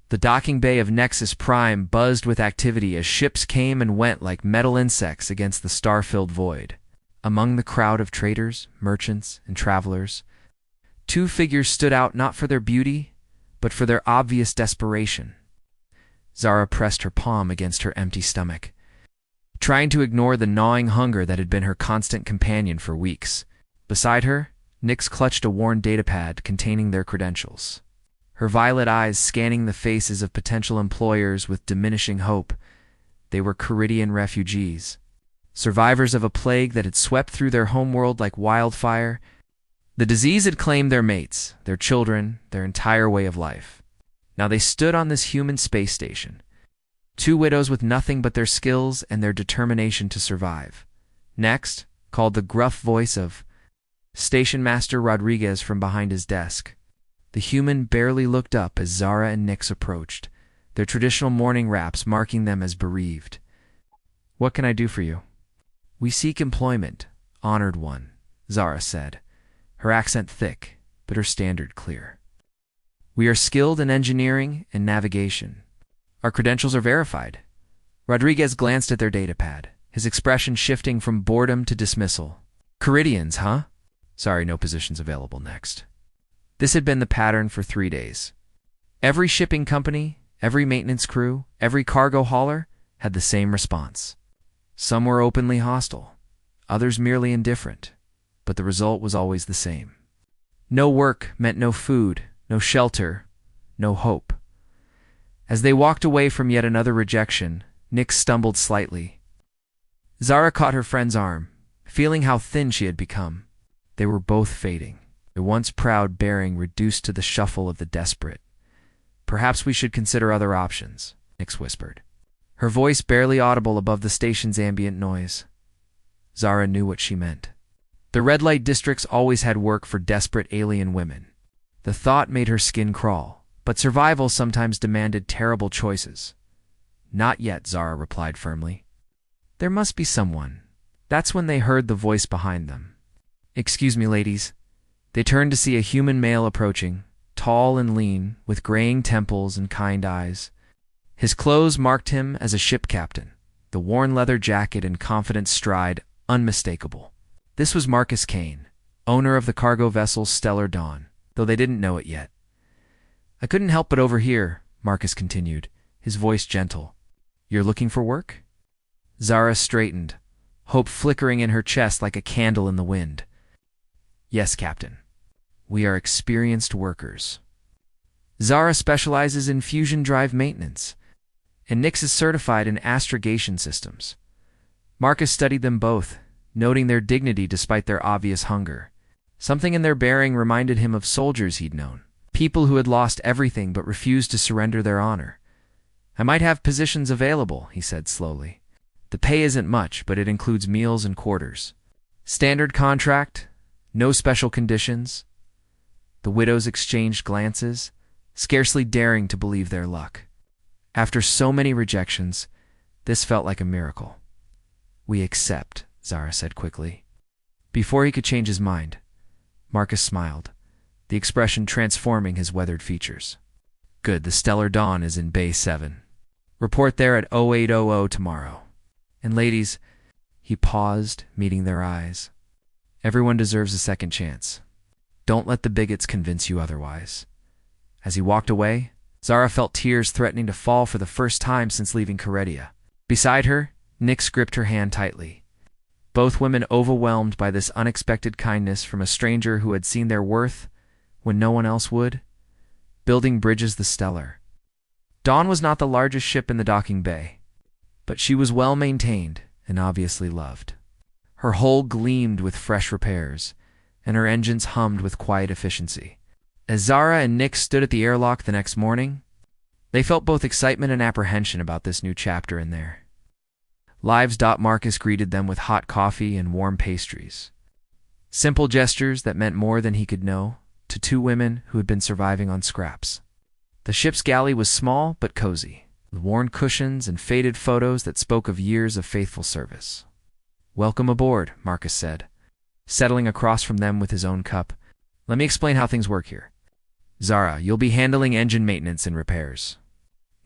The docking bay of Nexus Prime buzzed with activity as ships came and went like metal insects against the star-filled void. Among the crowd of traders, merchants, and travelers, two figures stood out not for their beauty, but for their obvious desperation. Zara pressed her palm against her empty stomach, trying to ignore the gnawing hunger that had been her constant companion for weeks. Beside her, Nyx clutched a worn datapad containing their credentials, her violet eyes scanning the faces of potential employers with diminishing hope. They were Caridian refugees, survivors of a plague that had swept through their homeworld like wildfire. The disease had claimed their mates, their children, their entire way of life. Now they stood on this human space station, two widows with nothing but their skills and their determination to survive. Next, called the gruff voice of Station Master Rodriguez from behind his desk. The human barely looked up as Zara and Nyx approached, their traditional mourning wraps marking them as bereaved. "What can I do for you?" "We seek employment, honored one," Zara said, her accent thick, but her standard clear. "We are skilled in engineering and navigation. Our credentials are verified." Rodriguez glanced at their datapad, his expression shifting from boredom to dismissal. "Caridians, huh? Sorry, no positions available next." This had been the pattern for 3 days. Every shipping company, every maintenance crew, every cargo hauler had the same response. Some were openly hostile, others merely indifferent, but the result was always the same. No work meant no food, no shelter, no hope. As they walked away from yet another rejection, Nyx stumbled slightly. Zara caught her friend's arm, feeling how thin she had become. They were both fading, their once proud bearing reduced to the shuffle of the desperate. "Perhaps we should consider other options," Nyx whispered, her voice barely audible above the station's ambient noise. Zara knew what she meant. The red light districts always had work for desperate alien women. The thought made her skin crawl, but survival sometimes demanded terrible choices. "Not yet," Zara replied firmly. "There must be someone." That's when they heard the voice behind them. "Excuse me, ladies." They turned to see a human male approaching, tall and lean, with graying temples and kind eyes. His clothes marked him as a ship captain, the worn leather jacket and confident stride unmistakable. This was Marcus Kane, owner of the cargo vessel Stellar Dawn, though they didn't know it yet. "I couldn't help but overhear," Marcus continued, his voice gentle. "You're looking for work?" Zara straightened, hope flickering in her chest like a candle in the wind. "Yes, Captain. We are experienced workers." Zara specializes in fusion drive maintenance, and Nyx is certified in astrogation systems. Marcus studied them both, noting their dignity despite their obvious hunger. Something in their bearing reminded him of soldiers he'd known, people who had lost everything but refused to surrender their honor. "I might have positions available," he said slowly. "The pay isn't much, but it includes meals and quarters. Standard contract, no special conditions." The widows exchanged glances, scarcely daring to believe their luck. After so many rejections, this felt like a miracle. "We accept," Zara said quickly. Before he could change his mind, Marcus smiled, the expression transforming his weathered features. "Good, the Stellar Dawn is in Bay 7. Report there at 0800 tomorrow. And ladies," he paused, meeting their eyes, "everyone deserves a second chance. Don't let the bigots convince you otherwise." As he walked away, Zara felt tears threatening to fall for the first time since leaving Caredia. Beside her, Nyx gripped her hand tightly, both women overwhelmed by this unexpected kindness from a stranger who had seen their worth when no one else would. Building bridges the Stellar. Dawn was not the largest ship in the docking bay, but she was well maintained and obviously loved. Her hull gleamed with fresh repairs, and her engines hummed with quiet efficiency. As Zara and Nyx stood at the airlock the next morning, they felt both excitement and apprehension about this new chapter in there. Lives. Marcus greeted them with hot coffee and warm pastries. Simple gestures that meant more than he could know to two women who had been surviving on scraps. The ship's galley was small but cozy, with worn cushions and faded photos that spoke of years of faithful service. "Welcome aboard," Marcus said, settling across from them with his own cup. "Let me explain how things work here. Zara, you'll be handling engine maintenance and repairs.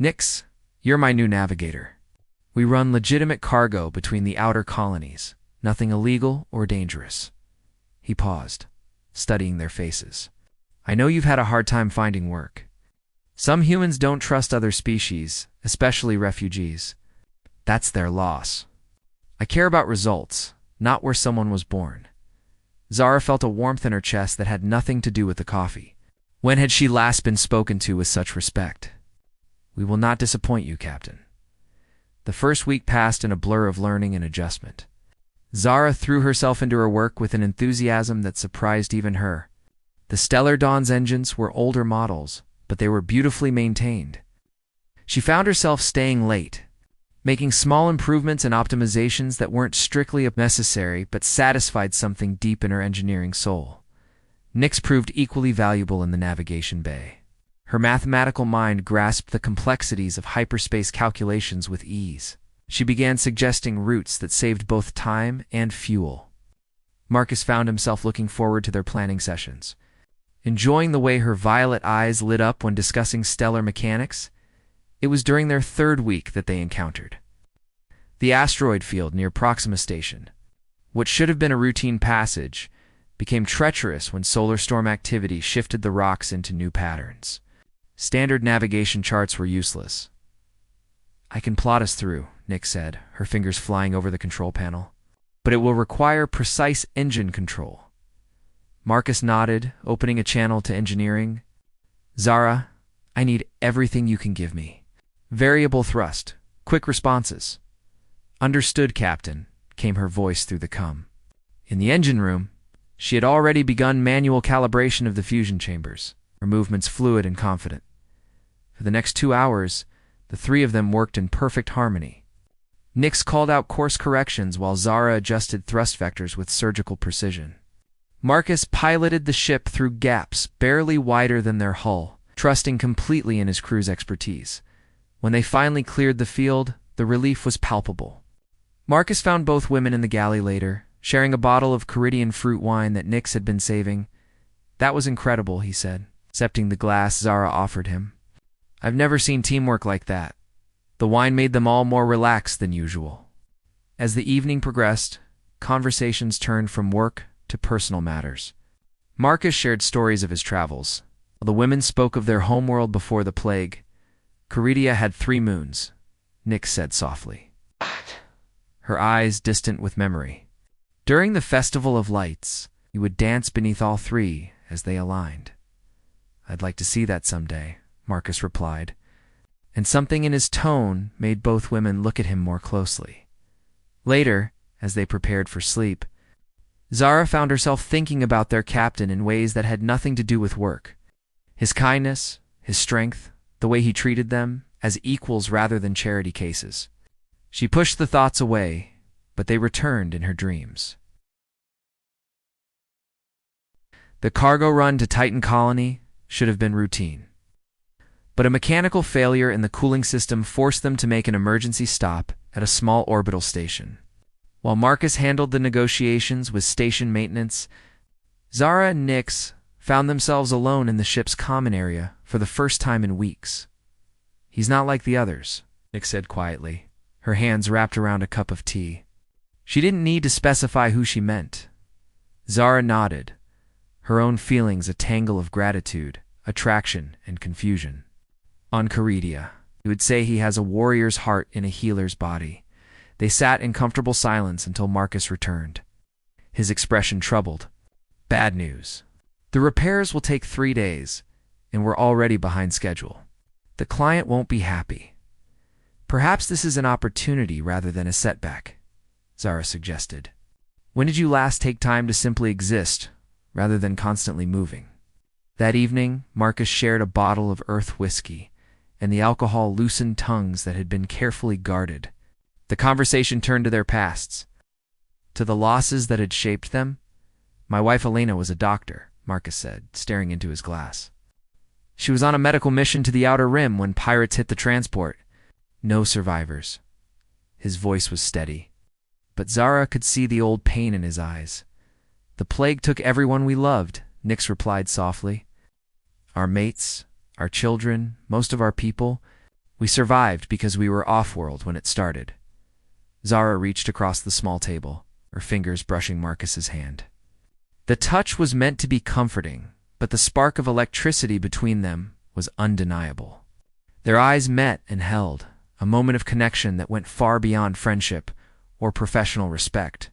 Nix, you're my new navigator. We run legitimate cargo between the outer colonies, nothing illegal or dangerous. He paused, studying their faces. I know you've had a hard time finding work. Some humans don't trust other species, especially refugees. That's their loss. I care about results, not where someone was born. Zara felt a warmth in her chest that had nothing to do with the coffee. When had she last been spoken to with such respect? We will not disappoint you, Captain. The first week passed in a blur of learning and adjustment. Zara threw herself into her work with an enthusiasm that surprised even her. The Stellar Dawn's engines were older models, but they were beautifully maintained. She found herself staying late, making small improvements and optimizations that weren't strictly necessary but satisfied something deep in her engineering soul. Nix proved equally valuable in the navigation bay. Her mathematical mind grasped the complexities of hyperspace calculations with ease. She began suggesting routes that saved both time and fuel. Marcus found himself looking forward to their planning sessions. Enjoying the way her violet eyes lit up when discussing stellar mechanics, it was during their third week that they encountered the asteroid field near Proxima Station. What should have been a routine passage became treacherous when solar storm activity shifted the rocks into new patterns. Standard navigation charts were useless. I can plot us through, Nick said, her fingers flying over the control panel. But it will require precise engine control. Marcus nodded, opening a channel to engineering. Zara, I need everything you can give me. Variable thrust, quick responses. Understood, Captain, came her voice through the com. In the engine room, she had already begun manual calibration of the fusion chambers, her movements fluid and confident. For the next 2 hours, the three of them worked in perfect harmony. Nix called out course corrections while Zara adjusted thrust vectors with surgical precision. Marcus piloted the ship through gaps barely wider than their hull, trusting completely in his crew's expertise. When they finally cleared the field, the relief was palpable. Marcus found both women in the galley later, sharing a bottle of Caridian fruit wine that Nix had been saving. That was incredible, he said, accepting the glass Zara offered him. I've never seen teamwork like that. The wine made them all more relaxed than usual. As the evening progressed, conversations turned from work to personal matters. Marcus shared stories of his travels. While the women spoke of their homeworld before the plague, Caridia had 3 moons, Nix said softly. Her eyes distant with memory. During the Festival of Lights, you would dance beneath all 3 as they aligned. I'd like to see that someday, Marcus replied, and something in his tone made both women look at him more closely. Later, as they prepared for sleep, Zara found herself thinking about their captain in ways that had nothing to do with work. His kindness, his strength, the way he treated them, as equals rather than charity cases. She pushed the thoughts away, but they returned in her dreams. The cargo run to Titan Colony should have been routine. But a mechanical failure in the cooling system forced them to make an emergency stop at a small orbital station. While Marcus handled the negotiations with station maintenance, Zara and Nix found themselves alone in the ship's common area for the first time in weeks. He's not like the others, Nix said quietly, her hands wrapped around a cup of tea. She didn't need to specify who she meant. Zara nodded, her own feelings a tangle of gratitude, attraction, and confusion. On Caridia, you would say he has a warrior's heart in a healer's body. They sat in comfortable silence until Marcus returned. His expression troubled. Bad news. The repairs will take 3 days, and we're already behind schedule. The client won't be happy. Perhaps this is an opportunity rather than a setback, Zara suggested. When did you last take time to simply exist, rather than constantly moving? That evening, Marcus shared a bottle of Earth whiskey, and the alcohol loosened tongues that had been carefully guarded. The conversation turned to their pasts, to the losses that had shaped them. My wife Elena was a doctor, Marcus said, staring into his glass. She was on a medical mission to the Outer Rim when pirates hit the transport. No survivors. His voice was steady, but Zara could see the old pain in his eyes. The plague took everyone we loved, Nix replied softly. Our mates, our children, most of our people. We survived because we were off-world when it started. Zara reached across the small table, her fingers brushing Marcus's hand. The touch was meant to be comforting, but the spark of electricity between them was undeniable. Their eyes met and held, a moment of connection that went far beyond friendship or professional respect.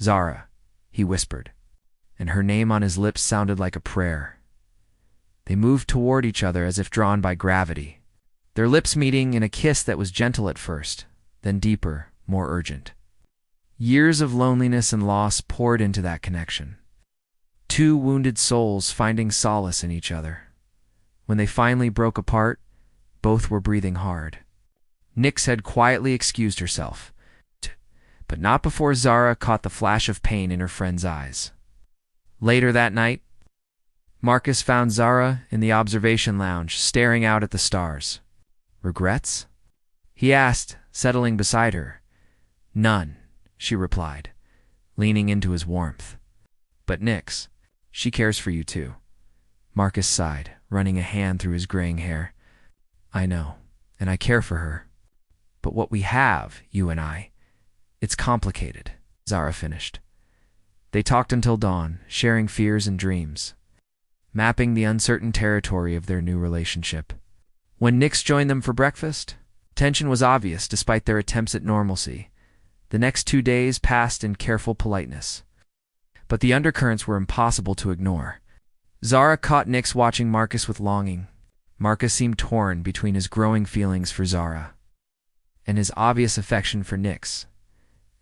"Zara," he whispered, and her name on his lips sounded like a prayer. They moved toward each other as if drawn by gravity, their lips meeting in a kiss that was gentle at first, then deeper, more urgent. Years of loneliness and loss poured into that connection. Two wounded souls finding solace in each other. When they finally broke apart, both were breathing hard. Nyx had quietly excused herself, but not before Zara caught the flash of pain in her friend's eyes. Later that night, Marcus found Zara in the observation lounge, staring out at the stars. "Regrets?" he asked, settling beside her. "None," she replied, leaning into his warmth. "But Nyx, she cares for you too." Marcus sighed, running a hand through his graying hair. "I know, and I care for her. But what we have, you and I, it's complicated," Zara finished. They talked until dawn, sharing fears and dreams, mapping the uncertain territory of their new relationship. When Nyx joined them for breakfast, tension was obvious despite their attempts at normalcy. The next 2 days passed in careful politeness. But the undercurrents were impossible to ignore. Zara caught Nyx watching Marcus with longing. Marcus seemed torn between his growing feelings for Zara and his obvious affection for Nyx,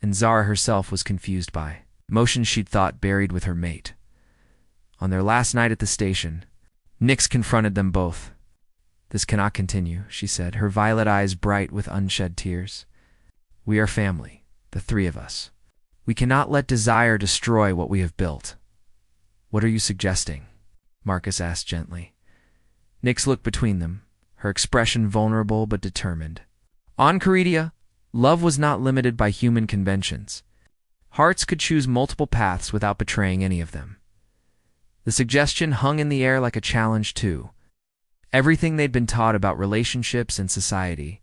and Zara herself was confused by emotions she'd thought buried with her mate. On their last night at the station, Nyx confronted them both. "This cannot continue," she said, her violet eyes bright with unshed tears. "We are family, the three of us. We cannot let desire destroy what we have built." "What are you suggesting?" Marcus asked gently. Nyx looked between them, her expression vulnerable but determined. On Caridia, love was not limited by human conventions. Hearts could choose multiple paths without betraying any of them. The suggestion hung in the air like a challenge too. Everything they'd been taught about relationships and society.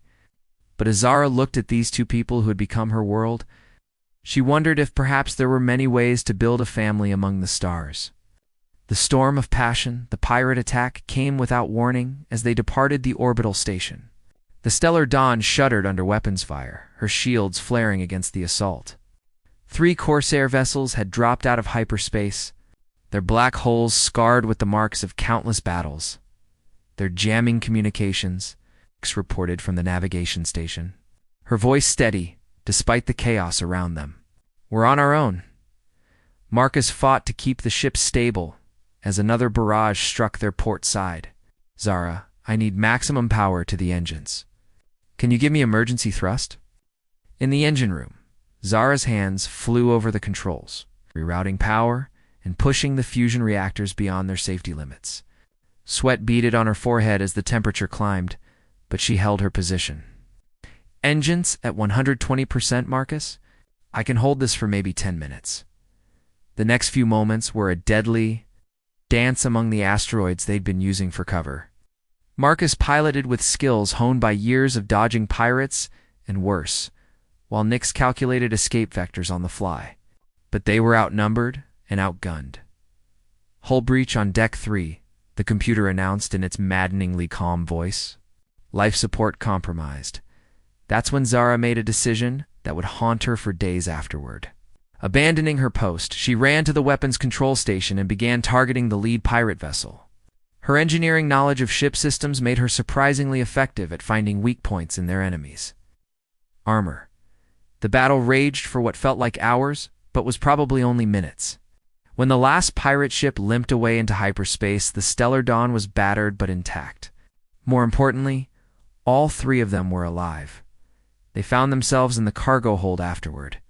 But as Zara looked at these two people who had become her world, she wondered if perhaps there were many ways to build a family among the stars. The storm of passion, the pirate attack, came without warning as they departed the orbital station. The stellar dawn shuddered under weapons fire, her shields flaring against the assault. 3 Corsair vessels had dropped out of hyperspace, their black holes scarred with the marks of countless battles. Their jamming communications, Nyx reported from the navigation station, her voice steady despite the chaos around them. "We're on our own." Marcus fought to keep the ship stable as another barrage struck their port side. "Zara, I need maximum power to the engines. Can you give me emergency thrust?" In the engine room, Zara's hands flew over the controls, rerouting power and pushing the fusion reactors beyond their safety limits. Sweat beaded on her forehead as the temperature climbed, but she held her position. "Engines at 120%, Marcus? I can hold this for maybe 10 minutes. The next few moments were a deadly dance among the asteroids they'd been using for cover. Marcus piloted with skills honed by years of dodging pirates and worse, while Nyx calculated escape vectors on the fly. But they were outnumbered and outgunned. "Hull breach on Deck 3, the computer announced in its maddeningly calm voice. "Life support compromised." That's when Zara made a decision that would haunt her for days afterward. Abandoning her post, she ran to the weapons control station and began targeting the lead pirate vessel. Her engineering knowledge of ship systems made her surprisingly effective at finding weak points in their enemies. Armor. The battle raged for what felt like hours, but was probably only minutes. When the last pirate ship limped away into hyperspace, the Stellar Dawn was battered but intact. More importantly, all 3 of them were alive. They found themselves in the cargo hold afterward,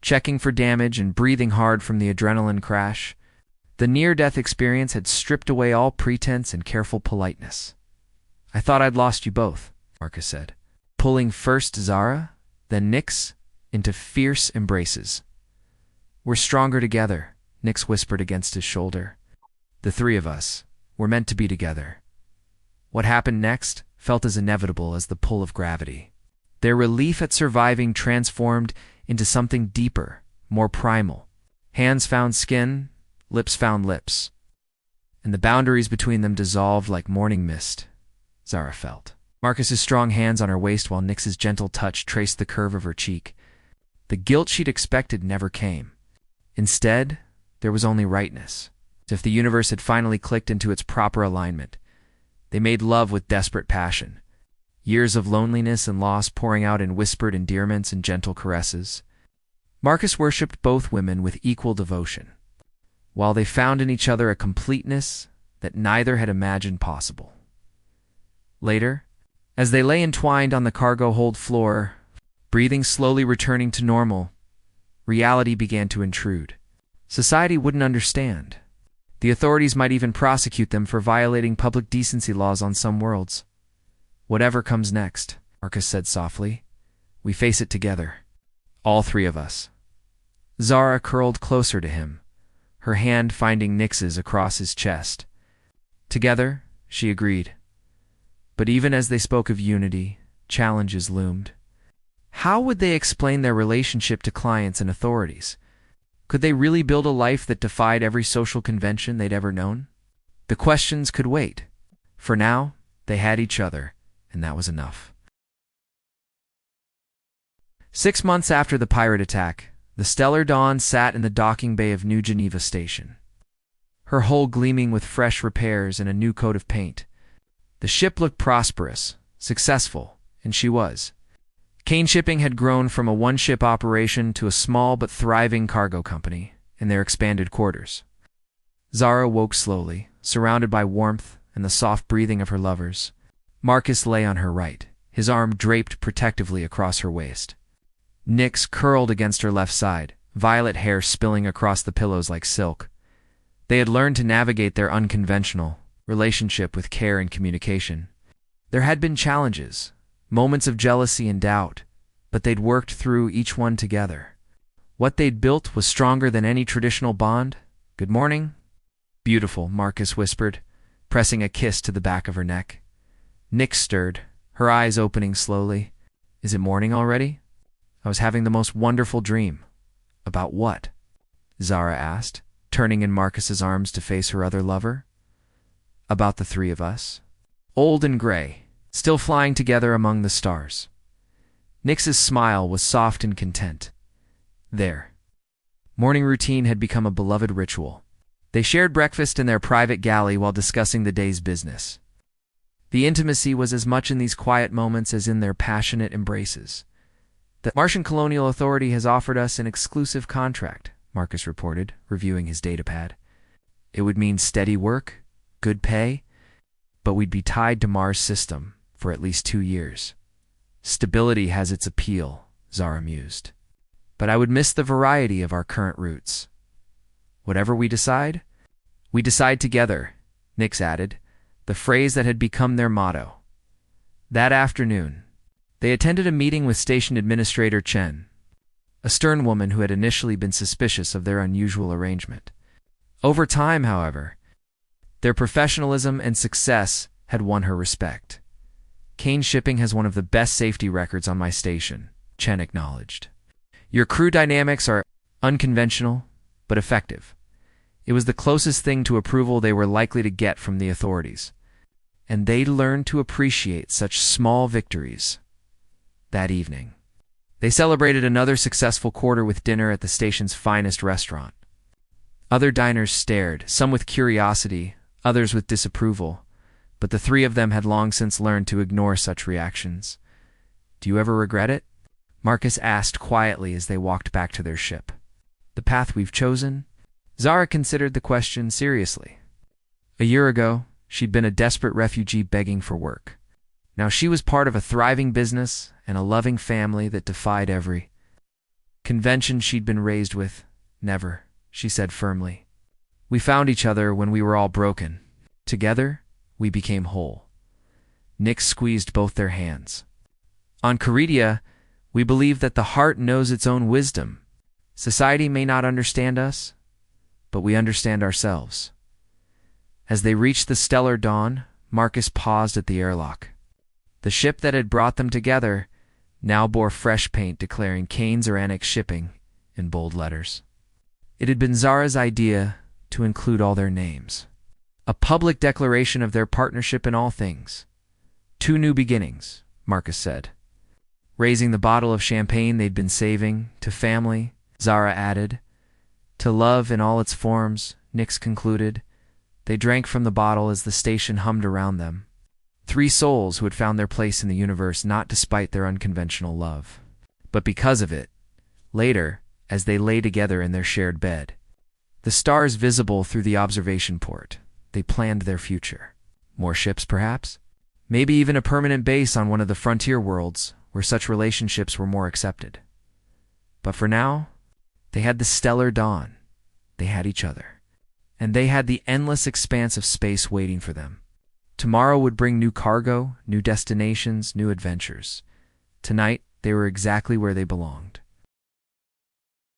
checking for damage and breathing hard from the adrenaline crash. The near-death experience had stripped away all pretense and careful politeness. "I thought I'd lost you both," Marcus said, pulling first Zara, then Nyx, into fierce embraces. "We're stronger together," Nyx whispered against his shoulder. "The 3 of us, we're meant to be together." What happened next felt as inevitable as the pull of gravity. Their relief at surviving transformed into something deeper, more primal. Hands found skin, lips found lips, and the boundaries between them dissolved like morning mist, Zara felt. Marcus's strong hands on her waist while Nyx's gentle touch traced the curve of her cheek. The guilt she'd expected never came. Instead, there was only rightness, as if the universe had finally clicked into its proper alignment. They made love with desperate passion, years of loneliness and loss pouring out in whispered endearments and gentle caresses. Marcus worshipped both women with equal devotion, while they found in each other a completeness that neither had imagined possible. Later, as they lay entwined on the cargo hold floor, breathing slowly returning to normal, reality began to intrude. Society wouldn't understand. The authorities might even prosecute them for violating public decency laws on some worlds. Whatever comes next, Marcus said softly, we face it together. All three of us. Zara curled closer to him, her hand finding Nyx's across his chest. Together, she agreed. But even as they spoke of unity, challenges loomed. How would they explain their relationship to clients and authorities? Could they really build a life that defied every social convention they'd ever known? The questions could wait. For now, they had each other, and that was enough. 6 months after the pirate attack, the Stellar Dawn sat in the docking bay of New Geneva Station, her hull gleaming with fresh repairs and a new coat of paint. The ship looked prosperous, successful, and she was. Kane Shipping had grown from a one-ship operation to a small but thriving cargo company in their expanded quarters. Zara woke slowly, surrounded by warmth and the soft breathing of her lovers. Marcus lay on her right, his arm draped protectively across her waist. Nyx curled against her left side, violet hair spilling across the pillows like silk. They had learned to navigate their unconventional relationship with care and communication. There had been challenges, moments of jealousy and doubt, but they'd worked through each one together. What they'd built was stronger than any traditional bond. Good morning. Beautiful, Marcus whispered, pressing a kiss to the back of her neck. Nyx stirred, her eyes opening slowly. Is it morning already? I was having the most wonderful dream. About what? Zara asked, turning in Marcus's arms to face her other lover. About the three of us. Old and gray, still flying together among the stars. Nyx's smile was soft and content. There. Morning routine had become a beloved ritual. They shared breakfast in their private galley while discussing the day's business. The intimacy was as much in these quiet moments as in their passionate embraces. The Martian Colonial Authority has offered us an exclusive contract, Marcus reported, reviewing his datapad. It would mean steady work, good pay, but we'd be tied to Mars' system for at least 2 years. Stability has its appeal, Zara mused. But I would miss the variety of our current routes. Whatever we decide together, Nyx added, the phrase that had become their motto. That afternoon, they attended a meeting with Station Administrator Chen, a stern woman who had initially been suspicious of their unusual arrangement. Over time, however, their professionalism and success had won her respect. Kane Shipping has one of the best safety records on my station, Chen acknowledged. Your crew dynamics are unconventional, but effective. It was the closest thing to approval they were likely to get from the authorities, and they learned to appreciate such small victories. That evening, they celebrated another successful quarter with dinner at the station's finest restaurant. Other diners stared, some with curiosity, others with disapproval, but the three of them had long since learned to ignore such reactions. Do you ever regret it? Marcus asked quietly as they walked back to their ship. The path we've chosen? Zara considered the question seriously. A year ago, she'd been a desperate refugee begging for work. Now she was part of a thriving business and a loving family that defied every convention she'd been raised with. Never, she said firmly. We found each other when we were all broken. Together, we became whole. Nyx squeezed both their hands. On Caridia, we believe that the heart knows its own wisdom. Society may not understand us, but we understand ourselves. As they reached the stellar dawn, Marcus paused at the airlock. The ship that had brought them together now bore fresh paint declaring Kane's Oranic Shipping in bold letters. It had been Zara's idea to include all their names. A public declaration of their partnership in all things. 2 new beginnings, Marcus said. Raising the bottle of champagne they'd been saving, to family, Zara added. To love in all its forms, Nix concluded. They drank from the bottle as the station hummed around them. 3 souls who had found their place in the universe not despite their unconventional love, but because of it. Later, as they lay together in their shared bed, the stars visible through the observation port, they planned their future. More ships, perhaps? Maybe even a permanent base on one of the frontier worlds where such relationships were more accepted. But for now, they had the stellar dawn. They had each other. And they had the endless expanse of space waiting for them. Tomorrow would bring new cargo, new destinations, new adventures. Tonight, they were exactly where they belonged.